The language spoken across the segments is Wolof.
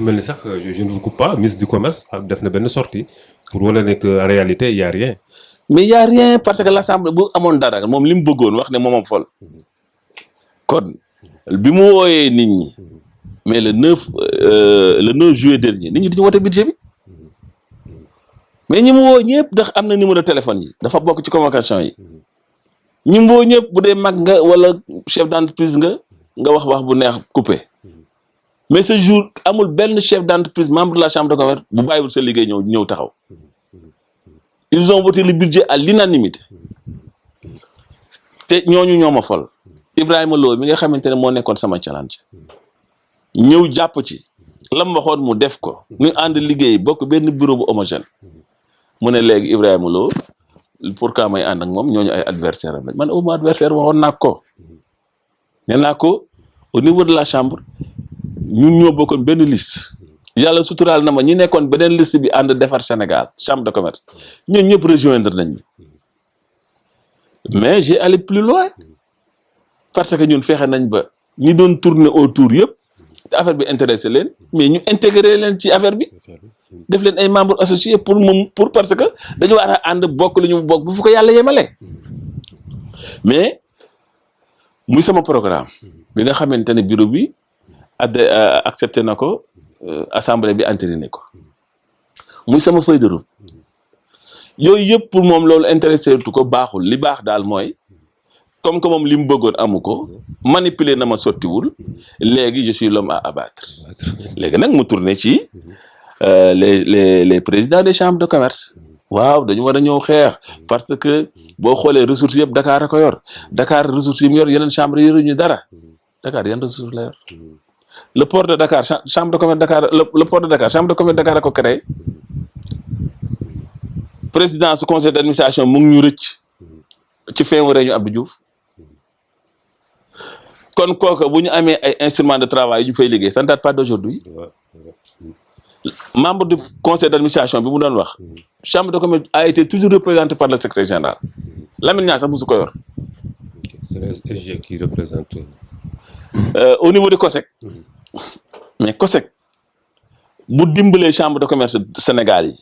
dafa mel ni sax je ne vous coupe pas ministre du commerce def na benn sortie pour wane ne que en réalité y a rien. mais y a rien parce que l'Assemblée bu amoon dara moom li mu bëggoon wax ne moomam fol kon bi mu wooyee nit ñi mais le 9 juillet dernier nit ñi dañu wote budget bi mais ñi mu woo ñëpp ndax am na numéro téléphone yi dafa bokk ci convocation yi ñi mu woo ñëpp bu dee mag nga wala chef d'entreprise nga wax bu neex coupé mais ce jour amul benn chef d'entreprise membre de la chambre de commerce bu bàyyiwul sa liggéey ñëw taxaw ils ont voté le budget à l'unanimité te ñooñu ñoo ma fol Ibrahima Lo mi nga xamante ne moo nekkoon sama challenge ñëw jàpp ci lam waxoon mu def ko ñu ànd liggéey bokk benn bureau bu homogène mu ne léegi Ibrahima Lo pourquoi may ànd ak moom ñooñu ay adversaire am lañ man au moins adversaire waxoon naa ko nee naa ko au niveau de la chambre ñun ñoo bokkoon benn liste yàlla suturaal na ma ñi nekkoon beneen liste bi ànd defar Sénégal chambre de commerce ñun ñëpp rejoindre nañ mais j'ai allé plus loin parce que ñun fexe nañ ba ñi doon tourner autour yëpp te affaire bi intéressé leen mais ñu intégrer leen ci affaire bi def leen ay membres associés pour parce que dañu war a ànd bokk li ñu bokk bu fu ko yàlla yemale mais muy sama programme bi nga xamante ne bureau bi accepté na ko assemblée bi entériné ko muy sama feuille de route yooyu yëpp pour moom loolu intéressé tu ko baaxul li baax daal mooy comme que moom li mu bëggoon amu ko manipuler na ma sottiwul léegi je suis l'homme à abattre léegi nag mu tourné ci les présidents des chambres de commerce waaw dañu war a ñëw xeex parce que boo xoolee ressources yëpp Dakar a ko yor Dakar ressources yi mu yor yeneen chambre yoruñu dara Dakar yan ressources la yor le port de Dakar chambre de commerce Dakar le port de Dakar chambre de commerce Dakar a ko créé président su conseil d'administration mu ngi ñu rëcc ci fin wu réunion Abdou Diouf kon kooku bu ñu amee ay instruments de travail yu ñu fay liggéey ça ne date pas d'aujourd'hui membre du conseil d'administration bi mu doon wax chambre de commerce a été toujours représentée par le secrétaire général Lamine Niang sax musu ko yor. C'est le SG qui représente. Au niveau de COSEC mais COSEC bu dimbalee chambre de commerce Sénégal yi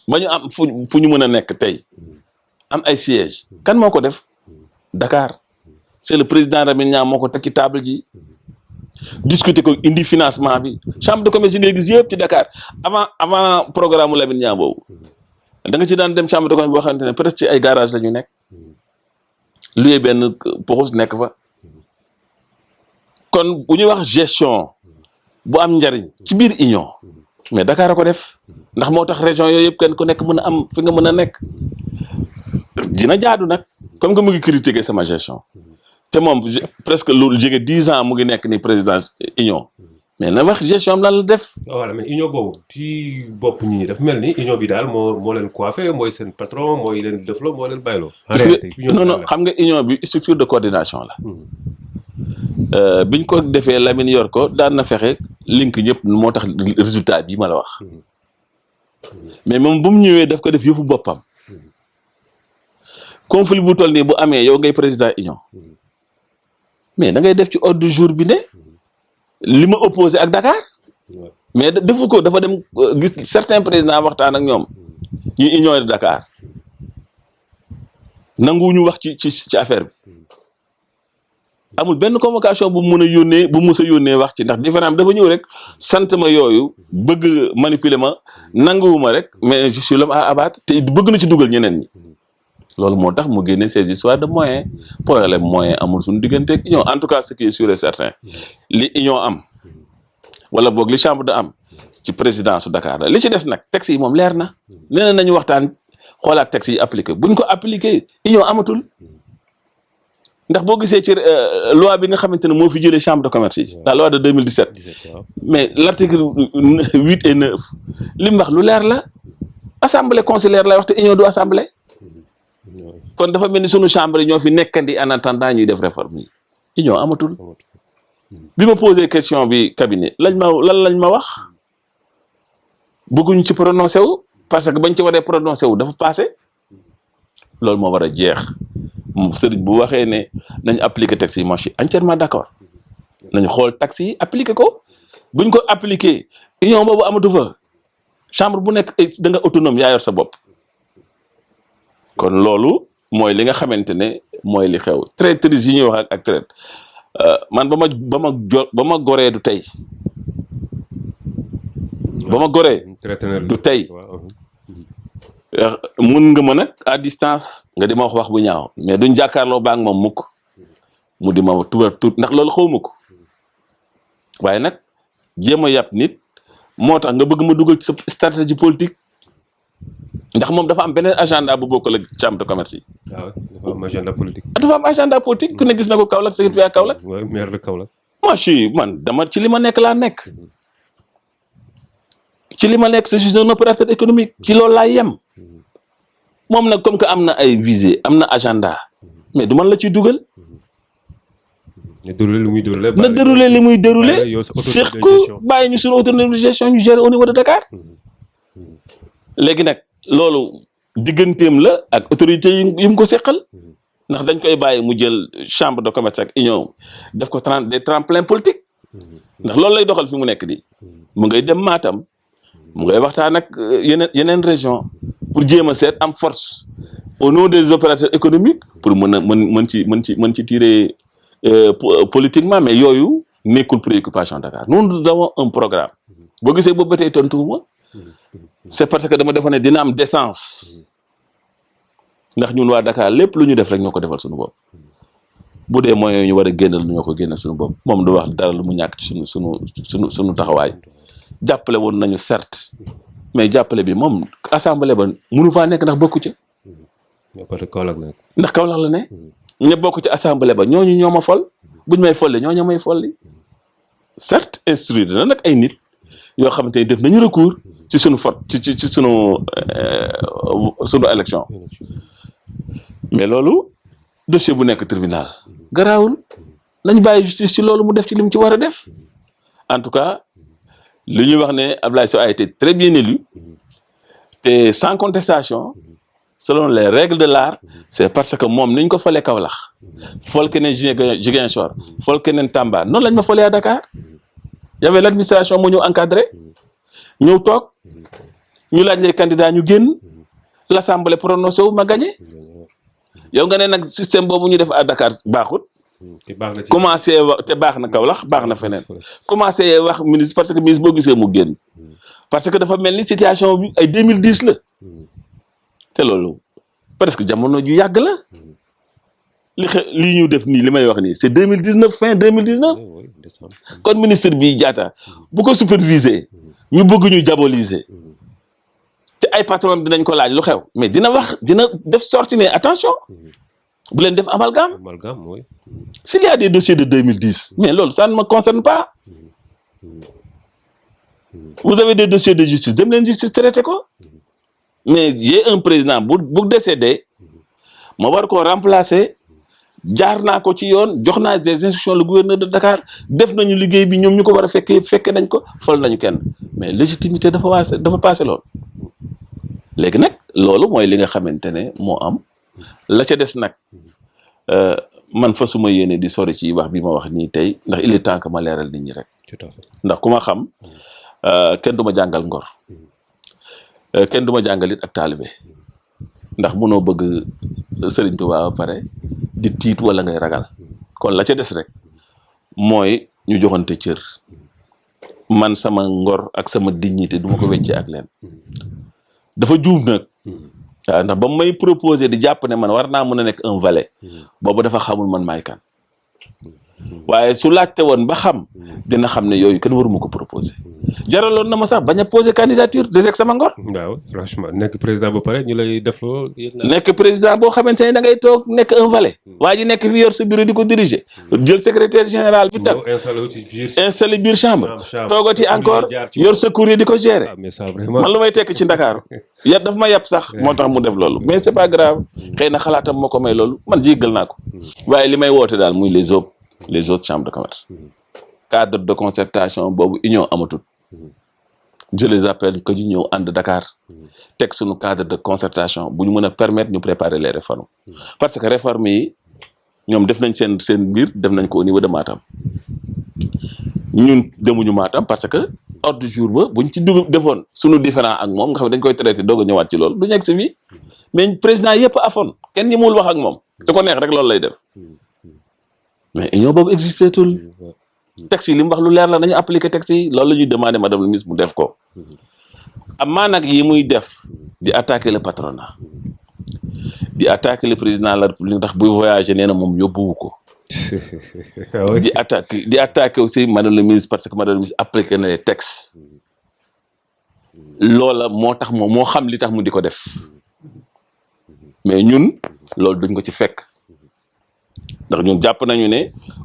ba ñu am fu ñu mën a nekk tey am ay sièges kan moo ko def Dakar c'est le président Lamine Niang moo ko teg ci table ji discuter ko indi financement bi chambre de commerce yi ngay gis yëpp ci Dakar avant programme Lamine Niang boobu da nga ci daan dem chambre de commerce boo xamante ne presque ci ay garage la ñu nekk luyee benn poxus nekk fa kon bu ñuy wax gestion bu am njariñ ci biir union mais Dakar a ko def ndax moo tax région yooyu yëpp kenn ku nekk mën a am fi nga mën a nekk dina jaadu nag comme que mu ngi critiquer sama gestion te moom presque lu jege 10 ans mu ngi nekk ni président union mais na wax gestion am lan la def. voilà mais union boobu ci bopp ñi dafa mel ni union bi daal moo leen coiffé mooy seen patron mooy leen defloo moo leen bàyyiloo. parce que non xam nga union bi structure de coordination la. biñ ko defee Lamine yor ko daan na fexe link ñëpp moo tax résultat bi ma la wax mais moom bu mu ñëwee daf ko def yëfu boppam conflit bu toll nii bu amee yow ngay président union mais da ngay def ci ordre du jour bi ne li ma opposé ak Dakar mais defu ko dafa dem gis certains présidents waxtaan ak ñoom ñu union de Dakar nanguwuñu wax ci affaire bi. amul benn convocation bu mun a yónnee bu mus a yónnee wax ci ndax différent dafa ñëw rek sant ma yooyu bëgg manipuler ma nanguwuma rek mais je suis l'homme à abattre te bëgg na ci dugal ñeneen ñi loolu moo tax mu génne ces histoires de moyens problème moyen amul suñu diggante ak union en tout cas ce qui est sûr et certain li union am wala boog li chambre de am ci présidence su Dakar la li ci des nag texte yi moom leer na nee nañu waxtaan xoolaat texte yi appliqué buñ ko appliqué union amatul. ndax boo gisee ci loi bi nga xamante ne moo fi jëlee chambre de commerce yi la loi de 2017 mais l'article 8 et 9 li mu wax lu leer la assemblée consulaire lay wax te union du assemblée kon dafa mel ni sunu chambre yi ñoo fi nekkandi en attendant ñuy def réforme yi union amatul bi ma posé question bi cabinet lan lañ ma wax bëgguñ ci prononcé wu parce que bañ ci waree prononcé wu dafa passé loolu moo war a jeex sëriñ bu waxee ne nañ appliquer texte yi moi je suis entièrement d'accord nañu xool texte yi appliquer ko buñ ko appliquer union boobu amatu fa chambre bu nekk da nga autonome yaa yor sa bopp kon loolu mooy li nga xamante ne mooy li xew traîtrise yi ñuy wax ak traite man ba ma goree du tey ba ma goree du tey mun nga ma nag à distance nga di ma wax bu ñaaw mais duñ jàkkaarloo baa ngi moom mukk mu di ma tuur ndax loolu xawma ko waaye nag jéem a yàpp nit moo tax nga bëgg ma dugal ci sa stratégie politique ndax moom dafa am beneen agenda bu bokkul ak chambre de commerce yi. waaw dafa am agenda politique. dafa am agenda politique ku ne gis na ko Kaolack secrétaire Kaolack. waaw maire de Kaolack. moi man dama ci li ma nekk laa nekk ci li ma nekk je suis un opérateur économique ci loolu laa yem moom nag comme que am na ay visée am na agenda mais du man la ciy dugal. na déroulé li muy déroulé. na déroulé li muy déroulé surtout bàyyi ñu suñu autorité de gestion ñu gérer au niveau de Dakar léegi nag loolu digganteem la ak autorité yu mu ko seqal ndax dañ koy bàyyi mu jël chambre de commerce ak union def ko des tremplins politiques ndax loolu lay doxal fi mu nekk di mu ngay dem Matam mu ngay waxtaan ak yeneen région pour jéem a seet am force au nom des opérateurs économiques pour mën ci tirer politiquement mais yooyu nekkul préoccupation Dakar nous avons un programme boo gisee boobu ba tey tontuwuma c'est parce que dama defoon ne dina am décence ndax ñun waa Dakar lépp lu ñu def rek ñoo ko defal suñu bopp bu dee moyens ñu war a génnal ñoo ko génnal suñu bopp moom du wax dara lu mu ñàkk ci suñu taxawaay jàppale woon nañu certes mais jàppale bi moom assemblée ba mënu faa nekk ndax bokku ci parce que Kaolack la ndax Kaolack la ne ña bokk ci assemblée ba ñooñu ñoo ma fol buñ may folli ñooñu may folli certes instruire na nag ay nit yoo xamante ni def nañu recours ci suñu vote ci suñu élection mais loolu dossier bu nekk tribunal garaawul nañ bàyyi justice ci loolu mu def ci li mu ci war a def en tout cas li ñuy wax ne Abdoulaye Sow a été très bien élu te sans contestation selon les règles de l'art c'est parce que moom niñ ko falee Kaolack fol keneen Ziguinchor fol keneen Tamba noonu lañ ma falee à Dakar y avait l'administration moo ñëw encadré ñëw toog ñu laaj les candidats ñu génn l'assemblée prononcé wu ma gagné yow nga ne nag système boobu ñu def à Dakar baaxut commencé wax te baax na Kaolack baax na feneen commencé wax ministre parce que ministre boo gisee mu génn parce que dafa mel ni situation bi ay 2010 la te loolu presque jamono ju yàgg la lii ñu def nii li may wax nii c'est 2019 fin 2019 kon ministre bi Diatta bu ko superviser ñu bëgg ñu diaboliser te ay patron dinañ ko laaj lu xew mais dina def sorti ne attention bu leen def amalgame oui. S'il y a des dossiers de 2010 mais loolu ça ne me concerne pas vous avez des dossiers de justice dem leen justice traité ko mais j'ai un président bu décédé ma war koo remplacer jaar naa ko ci yoon jox naa des instructions le gouverneur de Dakar def nañu liggéey bi ñoom ñu ko war a fekke nañ ko fol nañu kenn mais légitimité dafa passé loolu léegi nag loolu mooy li nga xamante ne moo am la ca des nag man fa suma yéene di sori ci wax bi ma wax nii tey ndax il est temps que ma leeral nit ñi rek tout à fait ndax ku ma xam kenn du ma jàngal ngor kenn du ma jàngal it ak taalibe ndax mënoo bëgg Sëriñ Tuubaa ba pare di tiit wala ngay ragal kon la ca des rek mooy ñu joxante cër man sama ngor ak sama dignité du ma ko weccee ak leen dafa juum nag waaw ndax ba may proposé di jàpp ne man war naa mën a nekk un valet boobu dafa xamul man maay kan waaye su laajte woon ba xam dina xam ne yooyu kenn waruma ko proposé jaraloon na ma sax bañ a posé candidature deseg sama ngor. waaw franchement nekk président ba pare ñu lay def loolu. nekk président boo xamante ne da ngay toog nekk un valet. waa ji nekk fi yor sa bureau di ko diriger. jël secrétaire général bi tam. installé biir chambre. toogati encore yor sa courrier di ko gérer. man lu may tekk ci Ndakaaru. daf ma yàpp sax moo tax mu def loolu mais c'est pas grave xëy na xalaatam moo ko may loolu man jéggal naa ko. waaye li may woote daal muy les autres chambres de commerce. cadre de concertation boobu union amatul. je les appelle que ñu ñëw ànd Dakar teg suñu cadre de concertation bu ñu mën a permettre ñu préparer les réformes parce que réformes yi ñoom def nañ seen mbir def nañ ko au niveau de Matam ñun demuñu Matam parce que ordre du jour ba buñ ci dugg defoon suñu différent ak moom nga xam ne dañ koy traité doog a ñëwaat ci loolu du ñu egg si fii mais président yëpp afoon kenn ñi mul wax ak moom te ko neex rek loolu lay def mais union boobu existé tul texte yi li mu wax lu leer la nañu appliqué texte yi loolu la ñuy demandé madame le ministre mu def ko amaa nag yi muy def di attaquer le patronat di attaquer le président de la république ndax buy voyager nee na moom yóbbuwu ko di attaquer aussi madame le ministre parce que madame le ministre appliqué na les textes loola moo tax moom moo xam li tax mu di ko def mais ñun loolu duñ ko ci fekk ndax ñun jàpp nañu ne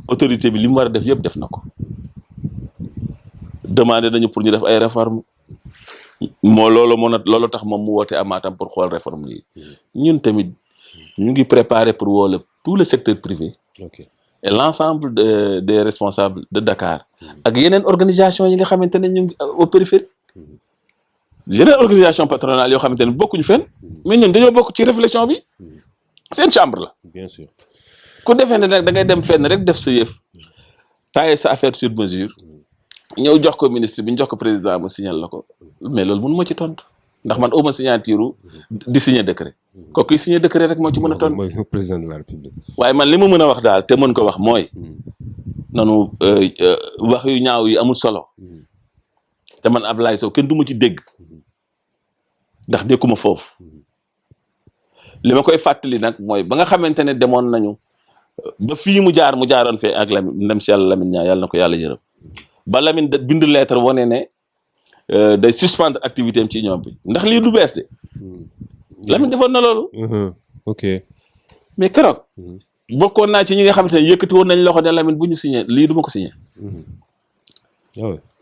autorité bi li mu war a def yëpp def na ko demandé nañu pour ñu def ay réformes moo loolu tax moom mu woote à Matam pour xool réforme yi ñun tamit ñu ngi préparé pour woo tout le secteur privé et l'ensemble des responsables de Dakar ak yeneen organisation yi nga xamante ne ñu ngi au périphérie yeneen organisation patronale yoo xamante ne bokkuñu fenn mais ñun dañoo bokk ci réflexion bi seen chambre la bien sûr ku defee ne nag da ngay dem fenn rek def sa yëf tailler sa affaire sur mesure ñëw jox ko ministre bi ñu jox ko président mu signal la ko mais loolu mënu ma ci tontu ndax man uma signature di signer décret kooku yi signer décret rek moo ci mën a tontu mooy président de la république waaye man li ma mën a wax daal te mën ko wax mooy nanu wax yu ñaaw yi amul solo te man Ablaye Sow kenn du ma ci dégg ndax dékkuma foofu li ma koy fàttali nag mooy ba nga xamante ne demoon nañu ba fii mu jaaroon fee ak Lamine ndem si yàlla Lamine ñaa yàlla na ko yàlla yërëm ba Lamine da bind lettre wane ne day suspendre activité am ci ñoom bi ndax lii du bees de Lamine defoon na loolu ok mais keroog bokkoon naa ci ñi nga xamante ne yëkkati woon nañ loxo ne Lamine bu ñu signé lii du ma ko signé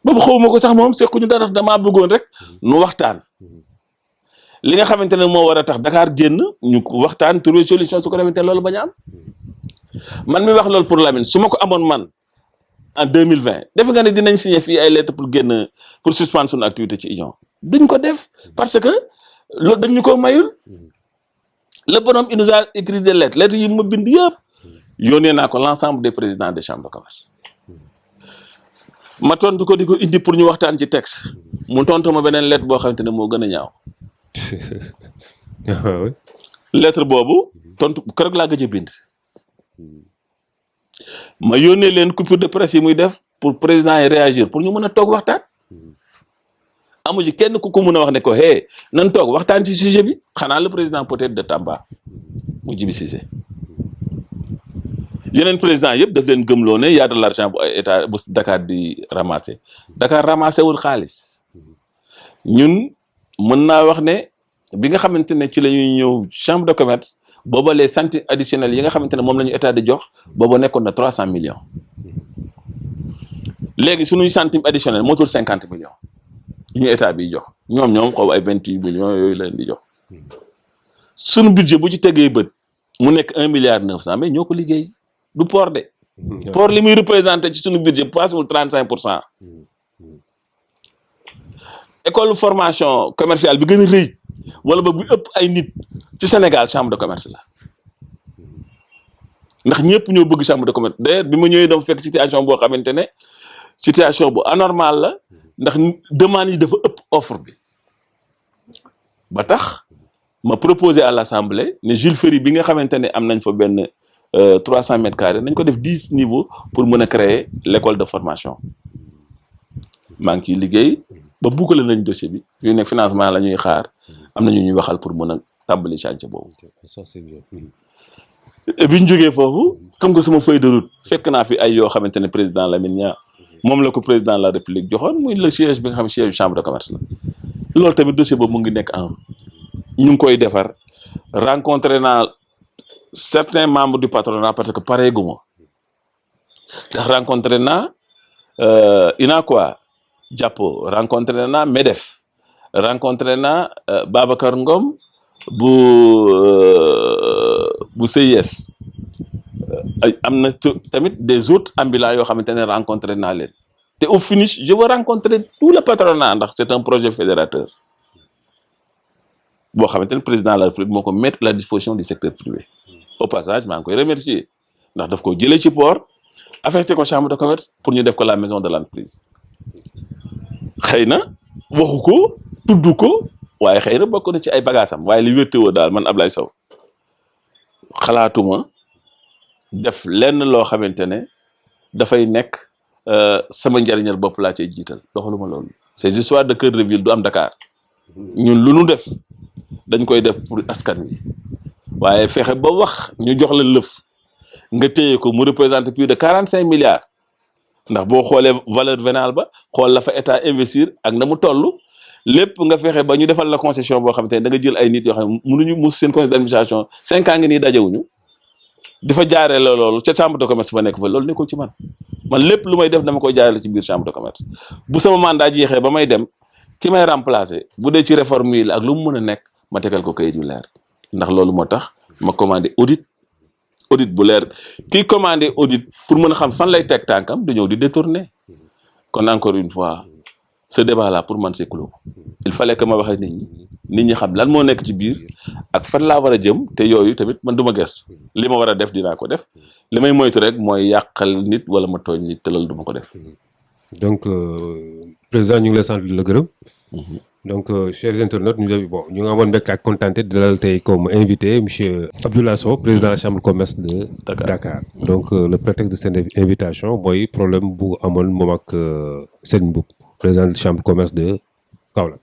boobu xawma ko sax moom sekkuñu dara damaa bëggoon rek nu waxtaan li nga xamante ne moo war a tax Dakar génn ñu waxtaan trouver solution su ko xamante ne loolu bañ a am man mi wax loolu pour Lamine su ma ko amoon man en 2020 def nga ne dinañ signé fii ay lettres pour génn pour suspendre suñu activité ci union duñ ko def parce que loolu dañ ñu ko mayul le bonhomme il nous a écrit des lettres yi ma bind yëpp yónnee naa ko l'ensemble des présidents des chambres de commerce ma tontu ko di ko indi pour ñu waxtaan ci texte mu tontu ma beneen lettre boo xamante ne moo gën a ñaaw lettre boobu tontu keroog laa gëj a bind ma yónnee leen coupure de presse yi muy def pour président yi réagir pour ñu mën a toog waxtaan amu ci kenn ku ko mën a wax ne ko hey nan toog waxtaan ci sujet bi xanaa le président peut-être de Tamba mu Djibi Cissé yeneen président yëpp daf leen gëmloo ne y a de l'argent bu ay état bu Dakar di ramasser Dakar ramassé wul xaalis ñun mën naa wax ne bi nga xamante ne ci la ñuy ñëw chambre de commerce booba les centimes additionnels yi nga xamante ne moom la ñu état di jox booba nekkoon na 300 millions léegi suñuy centimes additionnels mootul 50 millions yu ñu état bi jox ñoom xaw ay 28 millions yooyu la leen di jox suñu budget bu ci tegee bët mu nekk 1 milliard 900 mais ñoo ko liggéey du port de port li muy représenté ci suñu budget passewul 35%. école formation commerciale bi gën a rëy wala ba bu ëpp ay nit ci Sénégal chambre de commerce la ndax ñëpp ñoo bëgg chambre de commerce d'ailleurs bi ma ñëwee dama fekk situation boo xamante ne situation bu anormal la ndax demande yi dafa ëpp offre bi ba tax ma proposé à l'Assemblée ne Jules Ferry bi nga xamante ne am nañ fa benn 300 mètres carrés nañ ko def 10 niveaux pour mën a créer l'école de formation maa ngi ciy liggéey ba boucler nañ dossier bi yu nekk financement la ñuy xaar am na ñu ñuy waxal pour mën a tàmbali chantier boobu. bi ñu jógee foofu comme que sama feuille de route fekk naa fi ay yoo xamante ne président Lamine Niang moom la ko président de la République joxoon muy le siège bi nga xam siège chambre de commerce la loolu tamit dossier boobu mu ngi nekk en route ñu ngi koy defar rencontré naa certains membres du patronat parce que pareegu ma ndax rencontré naa Unacois Jàppo rencontré naa MEDEF rencontré naa Babacar Ngom bu CIS am na tamit des autres ambulants yoo xamante ne rencontré naa leen te au finish je veux rencontrer tout le patronat ndax c'est un projet fédérateur boo xamante ne président de la République moo ko mettre à la disposition du secteur privé au passage maa ngi koy remercier ndax daf ko jëlee ci port affecté ko chambre de commerce pour ñu def ko la maison de l'entreprise xëy na waxu ko tudd ko waaye xëy na bokk na ci ay bagaasam waaye li wéttewoo daal man Ablaye Sow xalaatuma def lenn loo xamante ne dafay nekk sama njariñal bopp laa cay jiital doxaluma loolu ces histoires de cœur de ville du am Dakar ñun lu nu def dañ koy def pour askan wi waaye fexe ba wax ñu jox la lëf nga téye ko mu représente plus de 45 milliards ndax boo xoolee valeur vénale ba xool la fa état investir ak na mu toll lépp nga fexe ba ñu defal la concession boo xamante ne da nga jël ay nit yoo xam ne mënuñu mus seen conseil d'administration 5 ans ngi nii dajewuñu dafa jaaree la loolu ca chambre de commerce ba nekk fa loolu nekkul ci man lépp lu may def dama koy jaarale ci biir chambre de commerce bu sama mandat jeexee ba may dem ki may remplacer bu dee ci réforme yi la ak lu mu mën a nekk ma tegal ko kayit yu leer ndax loolu moo tax ma commandé audit bu leer kii commandé audit pour mën a xam fan lay teg tànkam du ñëw di détourner kon encore une fois ce débat là pour man c'est clos il fallait que ma waxee nit ñi xam lan moo nekk ci biir ak fan laa war a jëm te yooyu tamit man du ma gestu li ma war a def dinaa ko def li may moytu rek mooy yàqal nit wala ma tooñ nit te loolu du ma ko def. donc président ñu ngi lay sant di la gërëm. donc chers internautes ñu ngi amoon mbégte ak kontaante di dalal tey comme invité monsieur Abdoulaye Sow président de la chambre de commerce de Dakar. donc le prétexte de cette invitation mooy problème bu amoon moom ak Serigne Mboup président de la chambre de commerce de Kaolack.